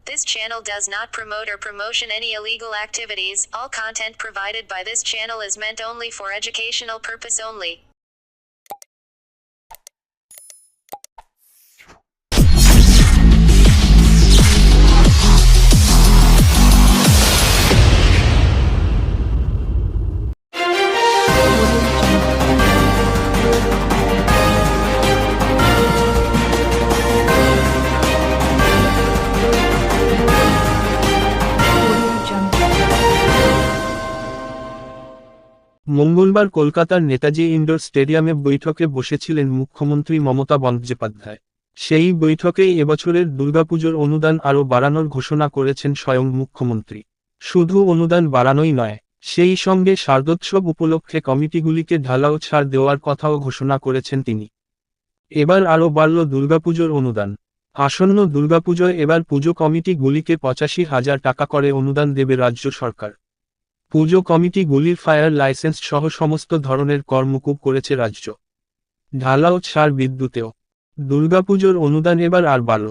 This channel does not promote or promotion any illegal activities. All content provided by this channel is meant only for educational purpose only. মঙ্গলবার কলকাতার Netaji indoor স্টেডিয়ামে বৈঠকে বসেছিলেন মুখ্যমন্ত্রী মমতা বন্দ্যোপাধ্যায়। সেই বৈঠকেই এবছরের দুর্গাপুজোর অনুদান আরও বাড়ানোর ঘোষণা করেছেন স্বয়ং মুখ্যমন্ত্রী। শুধু অনুদান বাড়ানোই নয়, সেই সঙ্গে শারদোৎসব উপলক্ষে কমিটিগুলিকে ঢালাও ছাড় দেওয়ার কথাও ঘোষণা করেছেন তিনি। এবার আরও বাড়ল দুর্গাপুজোর অনুদান। আসন্ন দুর্গাপুজোয় এবার পুজো কমিটিগুলিকে ৮৫,০০০ টাকা করে অনুদান দেবে রাজ্য সরকার। পুজো কমিটিগুলির ফায়ার লাইসেন্স সহ সমস্ত ধরনের কর মকুব করেছে রাজ্য। ঢালাও ছাড় বিদ্যুতেও। দুর্গাপুজোর অনুদান এবার আর বাড়ল।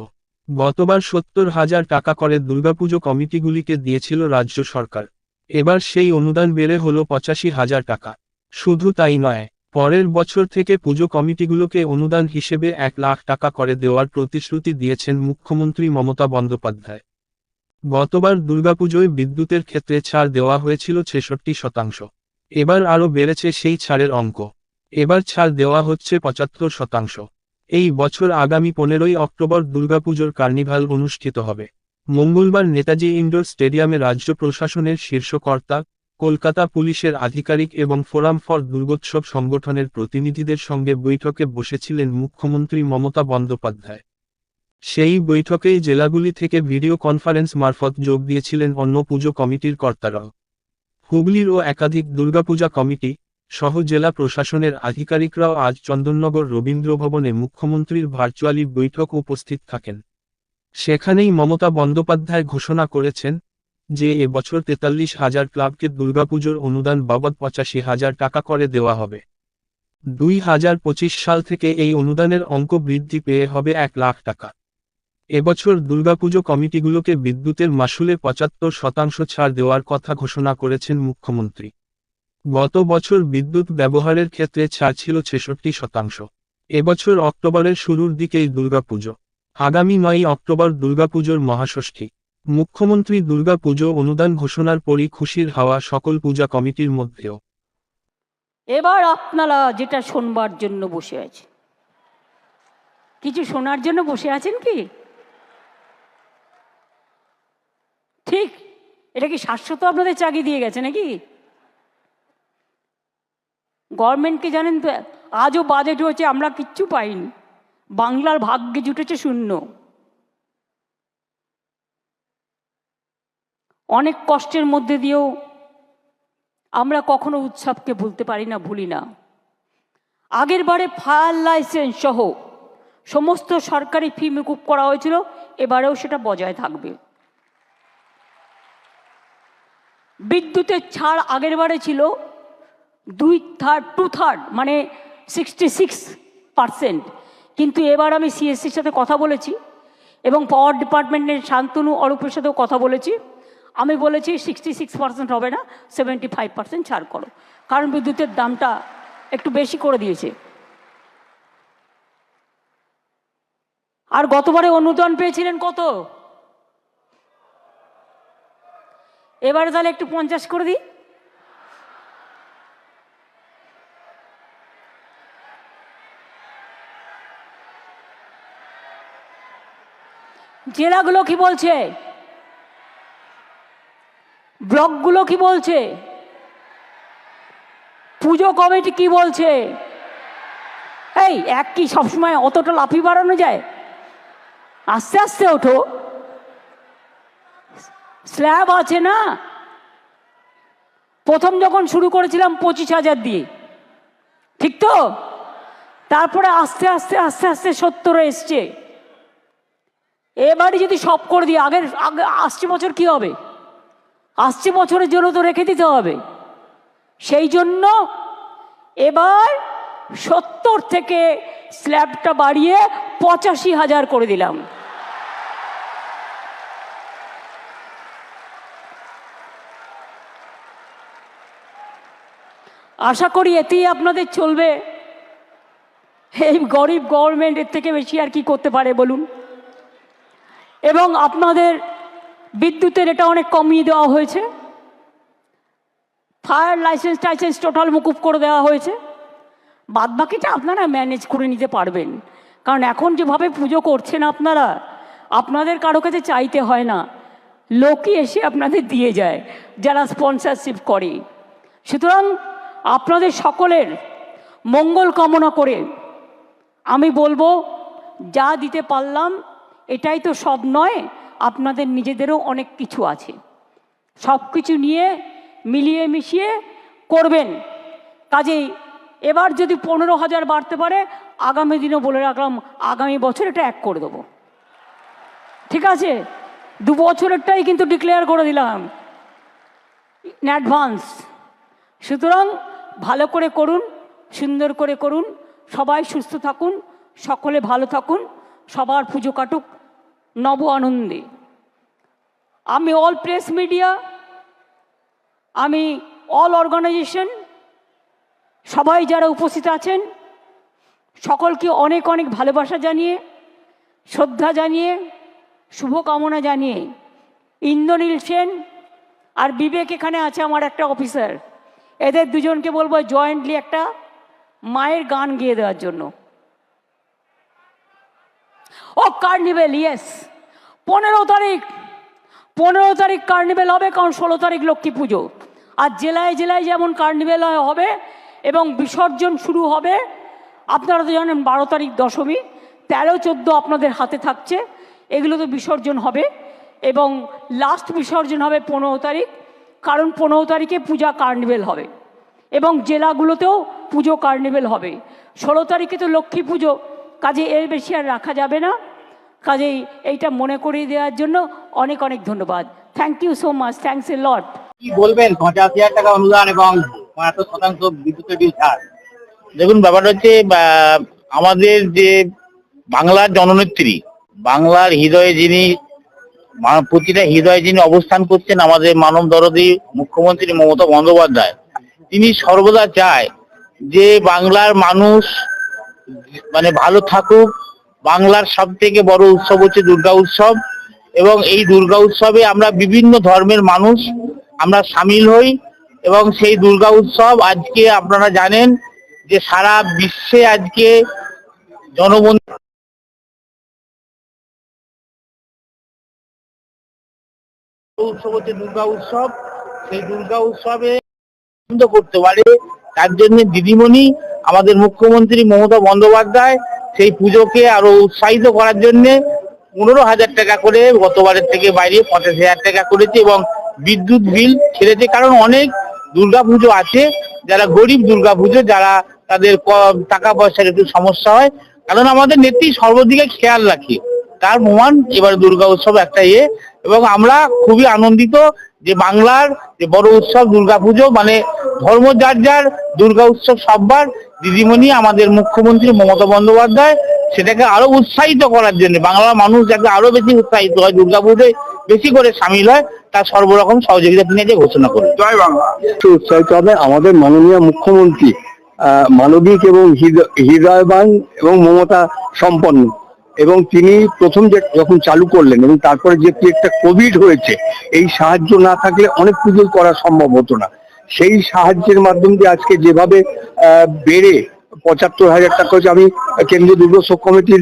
গতবার ৭০,০০০ টাকা করে দুর্গাপুজো কমিটিগুলিকে দিয়েছিল রাজ্য সরকার। এবার সেই অনুদান বেড়ে হল ৮৫,০০০ টাকা। শুধু তাই নয়, পরের বছর থেকে পুজো কমিটিগুলোকে অনুদান হিসেবে ১,০০,০০০ টাকা করে দেওয়ার প্রতিশ্রুতি দিয়েছেন মুখ্যমন্ত্রী মমতা বন্দ্যোপাধ্যায়। গতবার দুর্গাপুজোয় বিদ্যুতের ক্ষেত্রে ছাড় দেওয়া হয়েছিল ৬৬%। এবার আরও বেড়েছে সেই ছাড়ের অঙ্ক। এবার ছাড় দেওয়া হচ্ছে ৭৫%। এই বছর আগামী ১৫ই অক্টোবর দুর্গাপুজোর কার্নিভাল অনুষ্ঠিত হবে। মঙ্গলবার নেতাজি ইন্ডোর স্টেডিয়ামে রাজ্য প্রশাসনের শীর্ষ কর্তা, কলকাতা পুলিশের আধিকারিক এবং ফোরাম ফর দুর্গোৎসব সংগঠনের প্রতিনিধিদের সঙ্গে বৈঠকে বসেছিলেন মুখ্যমন্ত্রী মমতা বন্দ্যোপাধ্যায়। সেই বৈঠকেই জেলাগুলি থেকে ভিডিও কনফারেন্স মারফত যোগ দিয়েছিলেন অন্য পুজো কমিটির কর্তারাও। হুগলিরও একাধিক দুর্গাপূজা কমিটি সহ জেলা প্রশাসনের আধিকারিকরাও আজ চন্দননগর রবীন্দ্রভবনে মুখ্যমন্ত্রীর ভার্চুয়ালি বৈঠক উপস্থিত থাকেন। সেখানেই মমতা বন্দ্যোপাধ্যায় ঘোষণা করেছেন যে এবছর ৪৩,০০০ ক্লাবকে দুর্গাপুজোর অনুদান বাবদ ৮৫,০০০ টাকা করে দেওয়া হবে। ২০২৫ সাল থেকে এই অনুদানের অঙ্ক বৃদ্ধি পেয়ে হবে ১,০০,০০০ টাকা। এবছর দুর্গাপুজো কমিটিগুলোকে বিদ্যুতের মাশুলে ৭৫% ছাড় দেওয়ার কথা ঘোষণা করেছেন মুখ্যমন্ত্রী। গত বছর বিদ্যুৎ ব্যবহারের ক্ষেত্রে ছাড় ছিল ৬৬%। এবছর অক্টোবরের শুরুর দিকেই দুর্গাপুজো। আগামী ৯ই অক্টোবর দুর্গাপুজোর মহাষষ্ঠী। মুখ্যমন্ত্রী দুর্গাপুজো অনুদান ঘোষণার পরই খুশির হাওয়া সকল পূজা কমিটির মধ্যেও। এবার আপনারা যেটা শোনবার জন্য বসে আছে, কিছু শোনার জন্য বসে আছেন কি? ঠিক এটা কি শাশ্বত আপনাদের চাকরি দিয়ে গেছে নাকি? গভর্নমেন্টকে জানেন তো, আজও বাজেট হয়েছে আমরা কিচ্ছু পাইনি। বাংলার ভাগ্যে জুটেছে শূন্য। অনেক কষ্টের মধ্যে দিয়েও আমরা কখনো উৎসবকে ভুলতে পারি না, ভুলি না। আগের বারে ফায়ার লাইসেন্স সহ সমস্ত সরকারি ফি মকুব করা হয়েছিল, এবারেও সেটা বজায় থাকবে। বিদ্যুতের ছাড় আগের বারে ছিল 2/3 মানে 66%, কিন্তু এবার আমি সিএসসির সাথে কথা বলেছি এবং পাওয়ার ডিপার্টমেন্টের শান্তনু অরূপের সাথেও কথা বলেছি। আমি বলেছি 66% হবে না, 75% ছাড় করো, কারণ বিদ্যুতের দামটা একটু বেশি করে দিয়েছে। আর গতবারে অনুদান পেয়েছিলেন কত? এবারে তাহলে একটু 50 করে দিই। জেলাগুলো কি বলছে? ব্লকগুলো কি বলছে? পুজো কমিটি কি বলছে? এই এক কি সবসময় অতটা লাফিয়ে বাড়ানো যায়? আস্তে আস্তে ওঠো, স্ল্যাব আছে না। প্রথম যখন শুরু করেছিলাম 25,000 দিয়ে, ঠিক তো? তারপরে আস্তে আস্তে আস্তে আস্তে 70 এসছে। এবারে যদি সব করে দিই, আগে আসছে বছর কি হবে? আসছে বছরের জন্য তো রেখে দিতে হবে। সেই জন্য এবার 70 থেকে স্ল্যাবটা বাড়িয়ে 85,000 করে দিলাম। আশা করি এতেই আপনাদের চলবে। এই গরিব গভর্নমেন্ট এর থেকে বেশি আর কি করতে পারে বলুন। এবং আপনাদের বিদ্যুতের এটা অনেক কমিয়ে দেওয়া হয়েছে, ফায়ার লাইসেন্স টাইসেন্স টোটাল মুকুব করে দেওয়া হয়েছে। বাদবাকিটা আপনারা ম্যানেজ করে নিতে পারবেন, কারণ এখন যেভাবে পুজো করছেন আপনারা, আপনাদের কারো কাছে চাইতে হয় না, লোকই এসে আপনাদের দিয়ে যায় যারা স্পন্সরশিপ করে। সুতরাং আপনাদের সকলের মঙ্গল কামনা করে আমি বলবো, যা দিতে পারলাম এটাই তো সব নয়, আপনাদের নিজেদেরও অনেক কিছু আছে। সব কিছু নিয়ে মিলিয়ে মিশিয়ে করবেন। কাজেই এবার যদি 15,000 বাড়তে পারে, আগামী দিনও বলে রাখলাম, আগামী বছর এটা 1 করে দেবো। ঠিক আছে? 2 বছরেরটাই কিন্তু ডিক্লেয়ার করে দিলাম ইন অ্যাডভান্স। সুতরাং ভালো করে করুন, সুন্দর করে করুন, সবাই সুস্থ থাকুন, সকলে ভালো থাকুন, সবার পুজো কাটুক নব আনন্দে। আমি অল প্রেস মিডিয়া, আমি অল অর্গানাইজেশন, সবাই যারা উপস্থিত আছেন সকলকে অনেক অনেক ভালোবাসা জানিয়ে, শ্রদ্ধা জানিয়ে, শুভকামনা জানিয়ে, ইন্দ্রনীল সেন আর বিবেক এখানে আছে আমার একটা অফিসার, এদের দুজনকে বলবো জয়েন্টলি একটা মায়ের গান গেয়ে দেওয়ার জন্য। ও কার্নিভেল, ইয়েস, 15 তারিখ কার্নিভেল হবে, কারণ 16 তারিখ লক্ষ্মী পুজো। আর জেলায় জেলায় যেমন কার্নিভেল হবে এবং বিসর্জন শুরু হবে, আপনারা তো জানেন 12 তারিখ দশমী, 13-14 আপনাদের হাতে থাকছে, এগুলো তো বিসর্জন হবে। এবং লাস্ট বিসর্জন হবে 15 তারিখ, কারণ 15 তারিখে পূজা কার্নিভেল হবে এবং জেলাগুলোতেও পুজো কার্নিভেল হবে। 16 তারিখে তো লক্ষ্মী পুজো, কাজে এর বেশি আর রাখা যাবে না। কাজেই এইটা মনে করিয়ে দেওয়ার জন্য অনেক অনেক ধন্যবাদ। Thank you so much, thanks a lot. কি বলবেন 50,000 টাকা অনুদান এবং 75% বিদ্যুতের বিল ছাড়? দেখুন, ব্যাপারটা হচ্ছে আমাদের যে বাংলার জননেত্রী, বাংলার হৃদয়ে যিনি, প্রতিটা হৃদয়ে যিনি অবস্থান করছেন, আমাদের মানব দরদী মুখ্যমন্ত্রী মমতা বন্দ্যোপাধ্যায়, তিনি সর্বদা চায় যে বাংলার মানুষ মানে ভালো থাকুক। বাংলার সব থেকে বড় উৎসব হচ্ছে দুর্গা উৎসব, এবং এই দুর্গা উৎসবে আমরা বিভিন্ন ধর্মের মানুষ আমরা সামিল হই। এবং সেই দুর্গা উৎসব আজকে আপনারা জানেন যে সারা বিশ্বে আজকে জনবন্ধু উৎসব হচ্ছে দুর্গা উৎসব। সেই দুর্গা উৎসবে আনন্দ করতে পারে, তার জন্য দিদিমণি আমাদের মুখ্যমন্ত্রী মমতা বন্দ্যোপাধ্যায় সেই পুজোকে আরো উৎসাহিত করার জন্য 15,000 টাকা করে গতবারের থেকে বাইরে 50,000 টাকা করেছে এবং বিদ্যুৎ বিল ছেড়েছে। কারণ অনেক দুর্গাপুজো আছে যারা গরিব দুর্গাপুজো, যারা তাদের টাকা পয়সার একটু সমস্যা হয়, কারণ আমাদের নেত্রী সর্বদিকে খেয়াল রাখে, তার প্রমাণ এবার দুর্গা উৎসব একটা এবং আমরা খুবই আনন্দিত যে বাংলার যে বড় উৎসব দুর্গাপুজো, মানে ধর্ম যার যার, দুর্গা উৎসব সববার। দিদিমণি আমাদের মুখ্যমন্ত্রী মমতা বন্দ্যোপাধ্যায় সেটাকে আরো উৎসাহিত করার জন্য, বাংলার মানুষ যাতে আরো বেশি উৎসাহিত হয়, দুর্গাপুজোয় বেশি করে সামিল হয়, তার সর্বরকম সহযোগিতা তিনি যে ঘোষণা করেন। জয় বাংলা। উৎসাহিত হবে আমাদের মাননীয় মুখ্যমন্ত্রী, মানবিক এবং হৃদয়বান এবং মমতা সম্পন্ন, এবং তিনি প্রথম যখন চালু করলেন এবং তারপরে যে একটা কোভিড হয়েছে, এই সাহায্য না থাকলে অনেক পুজো করা সম্ভব হতো না। সেই সাহায্যের মাধ্যম দিয়ে আজকে যেভাবে বেড়ে 75,000 টাকা হয়েছে, আমি কেন্দ্রীয় দুর্গোৎসব কমিটির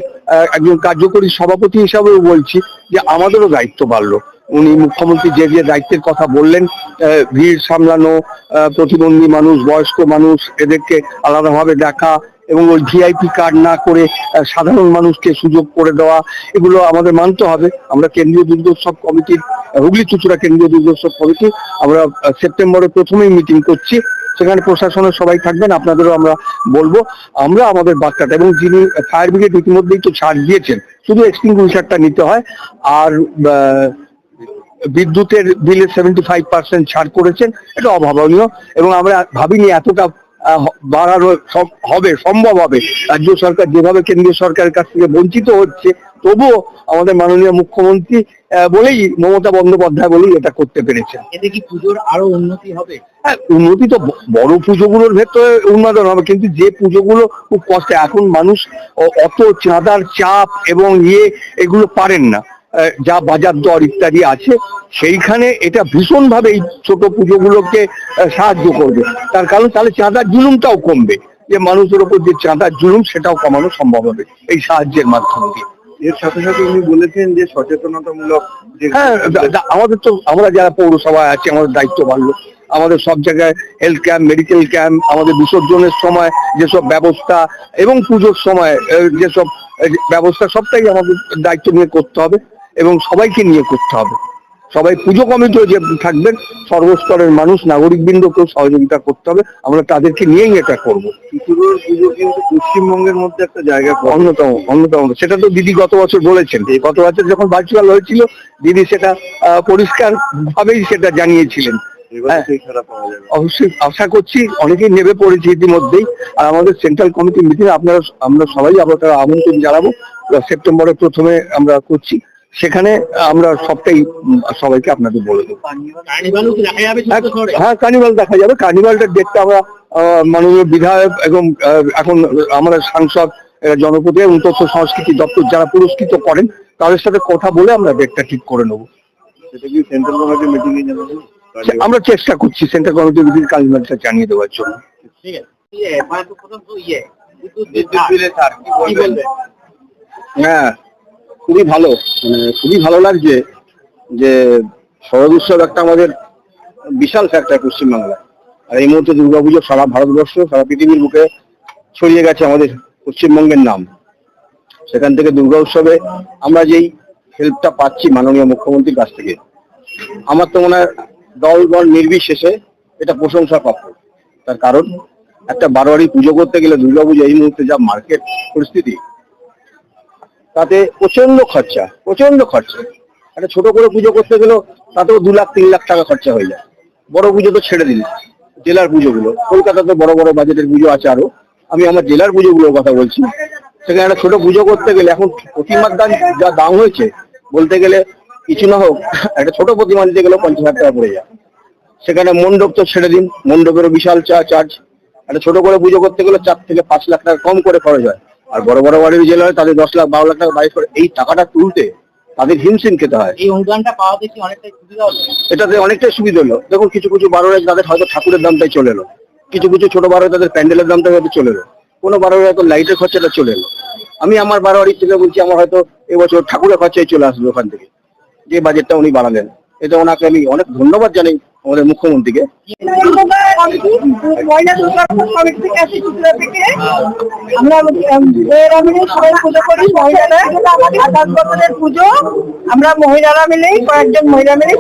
একজন কার্যকরী সভাপতি হিসাবেও বলছি যে আমাদেরও দায়িত্ব বাড়লো। উনি মুখ্যমন্ত্রী যে যে দায়িত্বের কথা বললেন, ভিড় সামলানো, প্রতিবন্ধী মানুষ, বয়স্ক মানুষ, এদেরকে আলাদাভাবে দেখা এবং ওই ভিআইপি কার্ড না করে সাধারণ মানুষকে সুযোগ করে দেওয়া, এগুলো আমাদের মানতে হবে। আমরা কেন্দ্রীয় দুর্গোৎসব কমিটির, হুগলি চুঁচুড়া কেন্দ্রীয় দুর্গোৎসব কমিটি, আমরা সেপ্টেম্বরে প্রথমেই মিটিং করছি, সেখানে প্রশাসনের সবাই থাকবেন, আপনাদেরও আমরা বলবো। আমরা আমাদের বার্তাটা, এবং যিনি ফায়ার ব্রিগেড ইতিমধ্যেই তো ছাড় দিয়েছেন, শুধু এক্সটিংগুইশারটা নিতে হয়, আর বিদ্যুতের বিলে 75% ছাড় করেছেন, এটা অভাবনীয়। এবং আমরা ভাবিনি এতটা বাড়ানো হবে, সম্ভব হবে। রাজ্য সরকার যেভাবে কেন্দ্রীয় সরকারের কাছ থেকে বঞ্চিত হচ্ছে, তবুও আমাদের মাননীয় মুখ্যমন্ত্রী বলেই, মমতা বন্দ্যোপাধ্যায় বলেই এটা করতে পেরেছেন। এতে কি পুজোর আরো উন্নতি হবে? হ্যাঁ, উন্নতি তো বড় পুজোগুলোর ভেতরে উন্নয়ন হবে, কিন্তু যে পুজোগুলো খুব কষ্টে, এখন মানুষ অত চাঁদার চাপ এবং এগুলো পারেন না, যা বাজার দর ইত্যাদি আছে, সেইখানে এটা ভীষণভাবে এই ছোট পুজোগুলোকে সাহায্য করবে। তার কারণ তাহলে চাঁদার জুলুমটাও কমবে, যে মানুষের উপর যে চাঁদার জুলুম সেটাও কমানো সম্ভব হবে এই সাহায্যের মাধ্যম দিয়ে। এর সাথে সাথে উনি বলেছেন যে সচেতনতামূলক হ্যাঁ, আমাদের তো, আমরা যারা পৌরসভায় আছি আমাদের দায়িত্ব বাড়লো, আমাদের সব জায়গায় হেলথ ক্যাম্প, মেডিকেল ক্যাম্প, আমাদের বিসর্জনের সময় যেসব ব্যবস্থা এবং পুজোর সময় যেসব ব্যবস্থা, সবটাই আমাদের দায়িত্ব নিয়ে করতে হবে এবং সবাইকে নিয়ে করতে হবে। সবাই, পুজো কমিটিও যে থাকবেন, সর্বস্তরের মানুষ, নাগরিকবৃন্দকেও সহযোগিতা করতে হবে, আমরা তাদেরকে নিয়েই এটা করবো। পুজোর পুজো কিন্তু পশ্চিমবঙ্গের মধ্যে একটা জায়গা অন্যতম সেটা তো দিদি গত বছর বলেছেন। গত বছর যখন ভার্চুয়াল হয়েছিল, দিদি সেটা পরিষ্কার ভাবেই সেটা জানিয়েছিলেন। অবশ্যই আশা করছি অনেকেই নেমে পড়েছে ইতিমধ্যেই। আর আমাদের সেন্ট্রাল কমিটি মিটিং আমরা সবাই আমন্ত্রণ জানাবো, সেপ্টেম্বরের প্রথমে আমরা করছি, সেখানে আমরা সবটাই সবাইকে আপনাদের বলে দেবো। হ্যাঁ, কার্নিভাল দেখা যাবে। কার্নিভালটার ডেটটা আমরা মাননীয় বিধায়ক এবং এখন আমরা সাংসদ, জনপ্রতিনিধি এবং তথ্য সংস্কৃতি দপ্তর যারা পুরস্কৃত করেন তাদের সাথে কথা বলে আমরা ডেটটা ঠিক করে নেবো। সেটা কি সেন্ট্রাল কমিটি মিটিং এ যাবে? আমরা চেষ্টা করছি সেন্ট্রাল কমিটি মিটিং কার্নিভালটা জানিয়ে দেওয়ার জন্য। হ্যাঁ, খুবই ভালো, খুবই ভালো লাগছে যে শরৎ উৎসব একটা আমাদের বিশাল ফ্যাক্টর পশ্চিমবাংলায়। আর এই মুহূর্তে দুর্গাপুজো সারা ভারতবর্ষ, সারা পৃথিবীর বুকে ছড়িয়ে গেছে আমাদের পশ্চিমবঙ্গের নাম। সেখান থেকে দুর্গা উৎসবে আমরা যেই হেল্পটা পাচ্ছি মাননীয় মুখ্যমন্ত্রীর কাছ থেকে, আমার তো মনে হয় দলগণ নির্বিশেষে এটা প্রশংসা প্রাপ্য। তার কারণ একটা বারোয়ারি পুজো করতে গেলে, দুর্গাপুজো এই মুহূর্তে যা মার্কেট পরিস্থিতি, তাতে প্রচন্ড খরচা। একটা ছোট করে পুজো করতে গেলেও তাতেও 2 লাখ 3 লাখ টাকা খরচা হয়ে যায়। বড় পুজো তো ছেড়ে দিন, জেলার পুজোগুলো, কলকাতাতে বড় বড় বাজেটের পুজো আছে আরো, আমি আমার জেলার পুজোগুলোর কথা বলছি। সেখানে একটা ছোট পুজো করতে গেলে এখন প্রতিমার যা দাম হয়েছে, বলতে গেলে কিছু না হোক একটা ছোট প্রতিমা দিতে গেলেও 50,000 টাকা পড়ে যায়। সেখানে মণ্ডপ তো ছেড়ে দিন, মণ্ডপেরও বিশাল চার্জ। একটা ছোট করে পুজো করতে গেলে 4 থেকে 5 লাখ টাকা কম করে খরচ হয়। আর বড় বড় বাড়ির জেলা হয় তাদের 10 লাখ 12 লাখ টাকা বাইর করে এই টাকাটা তুলতে তাদের হিমশিম খেতে হয়। এই অনুদানটা পাওয়াতে কি অনেকটাই সুবিধা হলো? এটাতে অনেকটাই সুবিধা হলো। দেখুন, কিছু বারোয়ারি তাদের হয়তো ঠাকুরের দামটাই চলে এলো, কিছু ছোট বারোয়ারি তাদের প্যান্ডেলের দামটা হয়তো চলে এলো, কোনো বারোয়ারি হয়তো লাইটের খরচাটা চলে এলো। আমি আমার বারোয়ারি থেকে বলছি, আমার হয়তো এবছর ঠাকুরের খরচাই চলে আসবে ওখান থেকে, যে বাজেটটা উনি বাড়ালেন। এটা ওনাকে আমি অনেক ধন্যবাদ জানাই, আমাদের মুখ্যমন্ত্রীকে। আমরা সবাই পুজো করি, মহিলারা 28 বছরের পুজো, আমরা মহিলারা মিলেই, কয়েকজন মহিলা মিলেই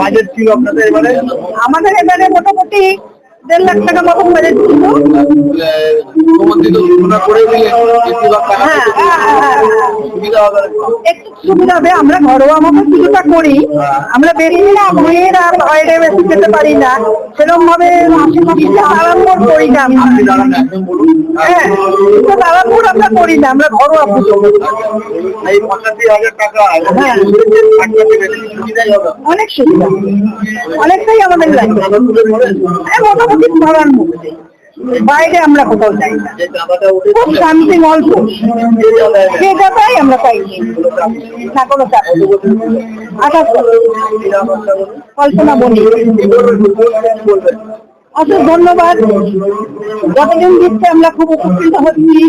বাজেট ছিল আপনাদের এবারে? আমাদের এবারে মোটামুটি 1.5 লাখ টাকা মতো বাজেট ছিল। একটু সুবিধা হবে, আমরা ঘরোয়া মতো পুজোটা করি, আমরা বেশি না মেয়েরা বাইরে বেশি যেতে পারি না, সেরকম ভাবে আশেপাশে তারাপুর করি না। হ্যাঁ, তারাপুর আমরা করি না, আমরা ঘরোয়া পুজো। অনেক সুবিধা, অনেকটাই আমাদের লাগবে। মোটামুটি ধরার মধ্যে, বাইরে আমরা কোথাও যাই না, খুব সামথিং অল্প, যেটা পাই আমরা পাইনি না কোনো চাপ। 28 কল্পনা বলি। অসংখ্য ধন্যবাদ, যতদিন দিচ্ছে আমরা খুব উপকৃত হচ্ছি।